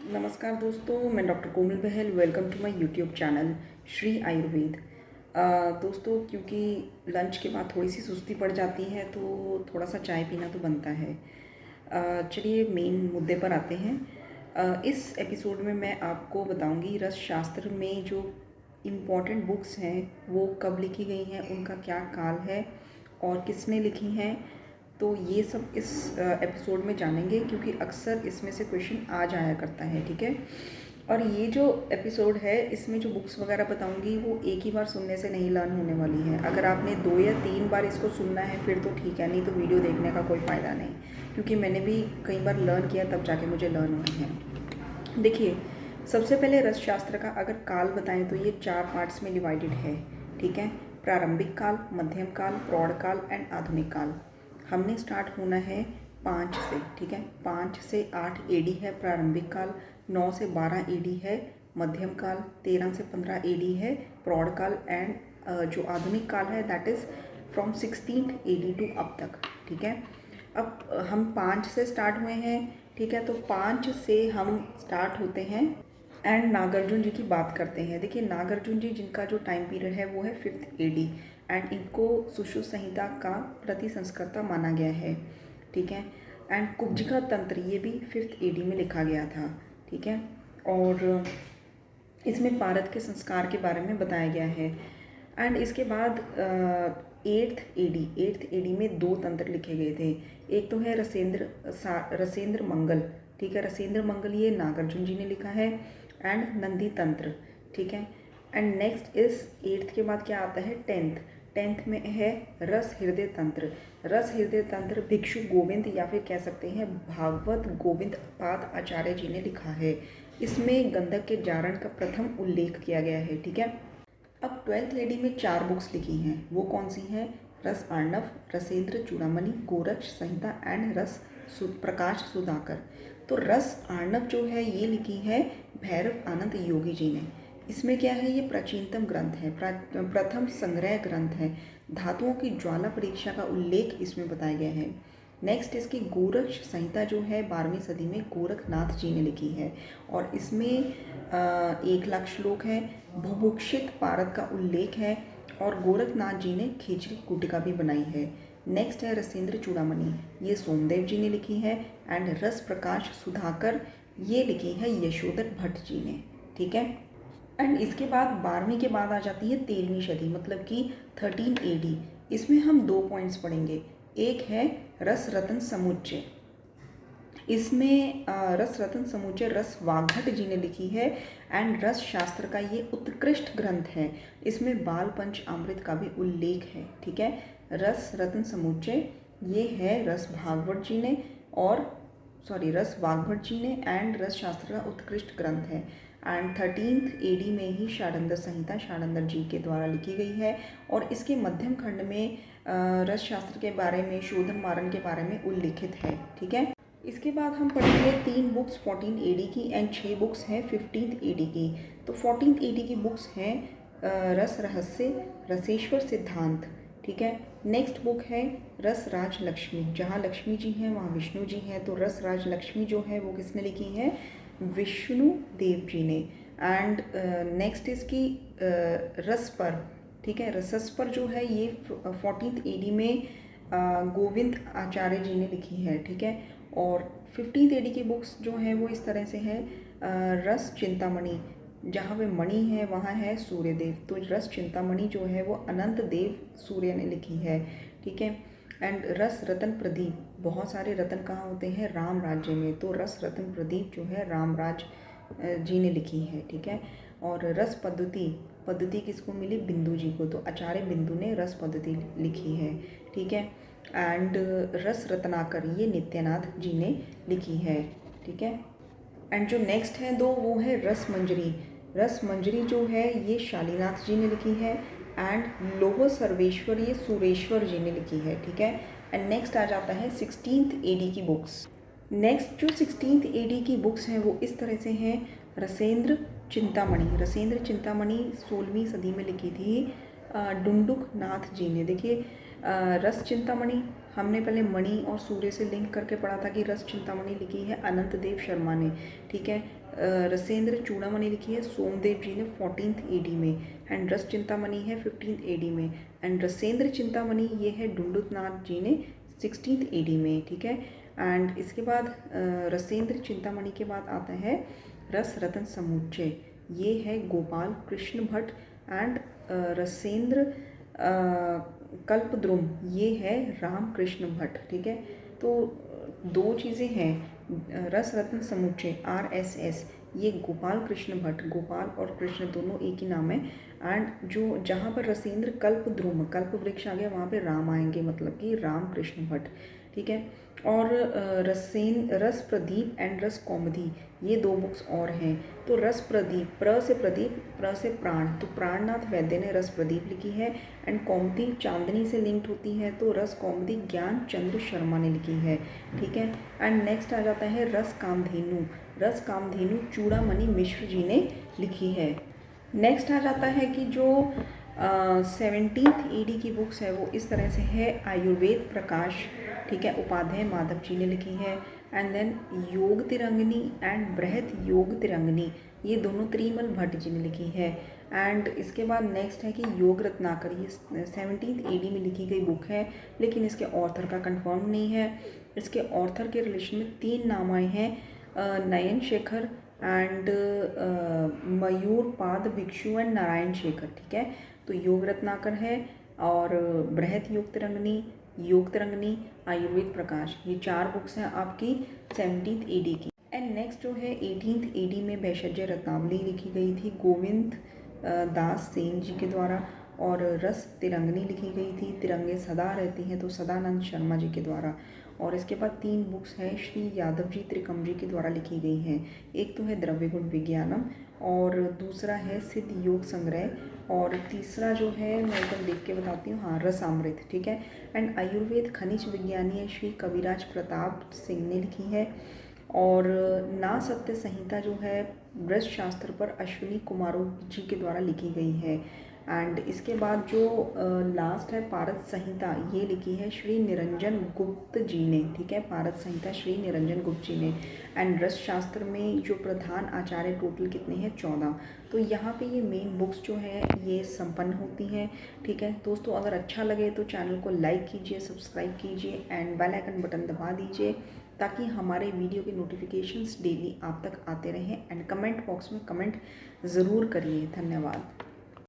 नमस्कार दोस्तों, मैं doctor Komal Bahal. Welcome to my YouTube channel Shri Ayurveda. दोस्तों, क्योंकि लंच के बाद थोड़ी सी सुस्ती पड़ जाती है तो थोड़ा सा चाय पीना तो बनता है। चलिए मेन मुद्दे पर आते हैं। इस एपिसोड में मैं आपको बताऊंगी रस शास्त्र में जो इम्पॉर्टेंट बुक्स हैं वो कब लिखी गई हैं, उनका क्या काल है और किसने लिखी हैं। तो ये सब इस एपिसोड में जानेंगे, क्योंकि अक्सर इसमें से क्वेश्चन आ जाया करता है। ठीक है। और ये जो एपिसोड है इसमें जो बुक्स वगैरह बताऊंगी वो एक ही बार सुनने से नहीं लर्न होने वाली है। अगर आपने 2 या 3 बार इसको सुनना है फिर तो ठीक है, नहीं तो वीडियो देखने का कोई फ़ायदा नहीं, क्योंकि मैंने भी कई बार लर्न किया तब जाके मुझे लर्न हुए हैं। देखिए, सबसे पहले रस शास्त्र का अगर काल बताएं तो ये 4 पार्ट्स में डिवाइडेड है। ठीक है। प्रारंभिक काल, मध्यम काल, प्रौढ़ काल एंड आधुनिक काल। हमने स्टार्ट होना है 5 से। ठीक है। 5 से 8 एडी है प्रारंभिक काल, 9 से 12 एडी है मध्यम काल, 13 से 15 एडी है प्रौढ़ काल एंड जो आधुनिक काल है that is from 16th AD to अब तक। ठीक है। अब हम 5 से स्टार्ट हुए हैं। ठीक है। तो 5 से हम स्टार्ट होते हैं एंड नागार्जुन जी की बात करते हैं। देखिए, नागार्जुन जी जिनका जो टाइम पीरियड है वो है 5th एडी एंड इनको सुश्रुत संहिता का प्रतिसंस्कर्ता माना गया है। ठीक है। एंड कुब्जिका तंत्र ये भी 5th एडी में लिखा गया था। ठीक है। और इसमें पारद के संस्कार के बारे में बताया गया है। एंड इसके बाद 8th एडी में 2 तंत्र लिखे गए थे। एक तो है रसेंद्र मंगल। ठीक है। रसेंद्र मंगल ये नागार्जुन जी ने लिखा है एंड नंदी तंत्र। ठीक है। एंड नेक्स्ट इस 8th के बाद क्या आता है 10th में है रस हृदय तंत्र। रस हृदय तंत्र भिक्षु गोविंद या फिर कह सकते हैं भागवत गोविंद पाद आचार्य जी ने लिखा है। इसमें गंधक के जारण का प्रथम उल्लेख किया गया है। ठीक है। अब 12th एडी में 4 बुक्स लिखी हैं। वो कौन सी हैं? रस अर्णव, रसेंद्र चूड़ामणि, गोरक्ष संहिता एंड रस प्रकाश सुधाकर। तो रस अर्णव जो है ये लिखी है भैरव आनंद योगी जी ने। इसमें क्या है, ये प्राचीनतम ग्रंथ है, प्रथम संग्रह ग्रंथ है। धातुओं की ज्वाला परीक्षा का उल्लेख इसमें बताया गया है। नेक्स्ट इसकी गोरक्ष संहिता जो है 12वीं सदी में गोरखनाथ जी ने लिखी है और इसमें 1 लाख श्लोक है। बुभुक्षित पारद का उल्लेख है और गोरखनाथ जी ने खेचरी कुटिका भी बनाई है। नेक्स्ट है रसेंद्र चूड़ामणि, ये सोमदेव जी ने लिखी है एंड रस प्रकाश सुधाकर ये लिखी है यशोधर भट्ट जी ने। ठीक है। एंड इसके बाद 12वीं के बाद आ जाती है 13वीं सदी, मतलब कि 13 एडी। इसमें हम 2 पॉइंट्स पढ़ेंगे। एक है रस रत्न समुच्चय। इसमें रस रत्न समुच्चय रस वाग्भट जी ने लिखी है एंड रस शास्त्र का ये उत्कृष्ट ग्रंथ है। इसमें बाल पंच अमृत का भी उल्लेख है। ठीक है। रस रत्न समुच्चय ये है रस भागवत जी ने और रस वाग्भट जी ने एंड रस शास्त्र का उत्कृष्ट ग्रंथ है। एंड 13th एडी में ही षाडंदर संहिता षाडंदर जी के द्वारा लिखी गई है और इसके मध्यम खंड में रस शास्त्र के बारे में, शोधन मारण के बारे में उल्लिखित है। ठीक है। इसके बाद हम पढ़ेंगे 3 बुक्स 14 एडी की एंड 6 बुक्स हैं 15th एडी की। तो 14th एडी की बुक्स हैं रस रहस्य, रसेश्वर सिद्धांत। ठीक है। नेक्स्ट बुक है रस राज लक्ष्मी। जहाँ लक्ष्मी जी हैं वहाँ विष्णु जी हैं, तो रस राज लक्ष्मी जो है वो किसने लिखी है? विष्णु देव जी ने। एंड नेक्स्ट इसकी रस पर। ठीक है। रसस पर जो है ये 14th एडी में गोविंद आचार्य जी ने लिखी है। ठीक है। और 15th एडी की बुक्स जो हैं वो इस तरह से हैं रस चिंतामणि, जहाँ पे मणि है वहाँ है सूर्यदेव, तो रस चिंतामणि जो है वो अनंत देव सूर्य ने लिखी है। ठीक है। एंड रस रतन प्रदीप, बहुत सारे रतन कहाँ होते हैं? राम राज्य में, तो रस रतन प्रदीप जो है रामराज जी ने लिखी है। ठीक है। और रस पद्धति किसको मिली? बिंदु जी को, तो आचार्य बिंदु ने रस पद्धति लिखी है। ठीक है। एंड रस रत्नाकर ये नित्यानाथ जी ने लिखी है। ठीक है। एंड जो नेक्स्ट है 2 वो है रस मंजरी। रस मंजरी जो है ये शालीनाथ जी ने लिखी है एंड लोह सर्वेश्वर ये सुरेश्वर जी ने लिखी है। ठीक है। एंड नेक्स्ट आ जाता है 16th एडी की बुक्स। नेक्स्ट जो 16th एडी की बुक्स हैं वो इस तरह से हैं रसेंद्र चिंतामणि। रसेंद्र चिंतामणि 16वीं सदी में लिखी थी डुंडुक नाथ जी ने। देखिए, रस चिंतामणि हमने पहले मणि और सूर्य से लिंक करके पढ़ा था कि रस चिंतामणि लिखी है अनंत देव शर्मा ने। ठीक है। रसेंद्र चूड़ामणि लिखी है सोमदेव जी ने 14th AD में, एंड रस चिंतामणि है 15th AD में, एंड रसेंद्र चिंतामणि ये है ढूंढुतनाथ जी ने 16th AD में, ठीक है। एंड इसके बाद रसेंद्र चिंतामणि के बाद आता है रस रतन समुच्चय, ये है गोपाल कृष्ण भट्ट, एंड रसेंद्र कल्पद्रुम ये है रामकृष्ण भट्ट, ठीक है। तो दो चीज़ें हैं, रस रत्न समुच्चय RSS ये गोपाल कृष्ण भट्ट, गोपाल और कृष्ण दोनों एक ही नाम है, एंड जो जहाँ पर रसेंद्र कल्पद्रुम कल्प वृक्ष आ गया वहाँ पे राम आएंगे, मतलब कि राम कृष्ण भट्ट, ठीक है। और रस प्रदीप एंड रस कौमुदी ये दो बुक्स और हैं। तो रस प्रदीप, प्र से प्रदीप, प्र से प्राण, तो प्राणनाथ वैद्य ने रस प्रदीप लिखी है, एंड कौमुदी चांदनी से लिंक्ड होती है, तो रस कौमुदी ज्ञान चंद्र शर्मा ने लिखी है, ठीक है। एंड नेक्स्ट आ जाता है रस कामधेनु, रस कामधेनु चूड़ामणि मिश्र जी ने लिखी है। नेक्स्ट आ जाता है कि जो 17th AD की बुक्स है वो इस तरह से है, आयुर्वेद प्रकाश, ठीक है, उपाध्याय माधव जी ने लिखी है, एंड देन योग तिरंगनी एंड बृहत योग तिरंगनी ये दोनों त्रिमल भट्ट जी ने लिखी है। एंड इसके बाद नेक्स्ट है कि योग रत्नाकर, ये 17th AD में लिखी गई बुक है, लेकिन इसके ऑथर का कंफर्म नहीं है। इसके ऑथर के रिलेशन में 3 नाम आए हैं, नयन शेखर एंड मयूर पाद भिक्षु एंड नारायण शेखर, ठीक है। तो योग रत्नाकर है, और बृहत योग तिरंगनी, आयुर्वेद प्रकाश, ये 4 बुक्स हैं आपकी 17th AD की। एंड नेक्स्ट जो है 18th AD में भैषज्य रत्नावली लिखी गई थी गोविंद दास सेन जी के द्वारा, और रस तिरंगनी लिखी गई थी तिरंगे सदा रहती हैं, तो सदानंद शर्मा जी के द्वारा। और इसके बाद 3 बुक्स हैं श्री यादव जी त्रिकम जी के द्वारा लिखी गई हैं, एक तो है द्रव्य गुण विज्ञानम, और दूसरा है सिद्ध योग संग्रह, और तीसरा जो है मैं एकदम देख के बताती हूँ, हाँ, रसामृत, ठीक है। एंड आयुर्वेद खनिज विज्ञानी है श्री कविराज प्रताप सिंह ने लिखी है, और ना सत्य संहिता जो है ब्रज शास्त्र पर अश्विनी कुमारों जी के द्वारा लिखी गई है। एंड इसके बाद जो लास्ट है पारद संहिता, ये लिखी है श्री निरंजन गुप्त जी ने, ठीक है, पारद संहिता श्री निरंजन गुप्त जी ने। एंड रस शास्त्र में जो प्रधान आचार्य टोटल कितने हैं 14। तो यहाँ पे ये मेन बुक्स जो है ये संपन्न होती हैं, ठीक है दोस्तों। अगर अच्छा लगे तो चैनल को लाइक कीजिए, सब्सक्राइब कीजिए, एंड बेल आइकन बटन दबा दीजिए, ताकि हमारे वीडियो के नोटिफिकेशंस डेली आप तक आते रहें। एंड कमेंट बॉक्स में कमेंट ज़रूर करिए। धन्यवाद।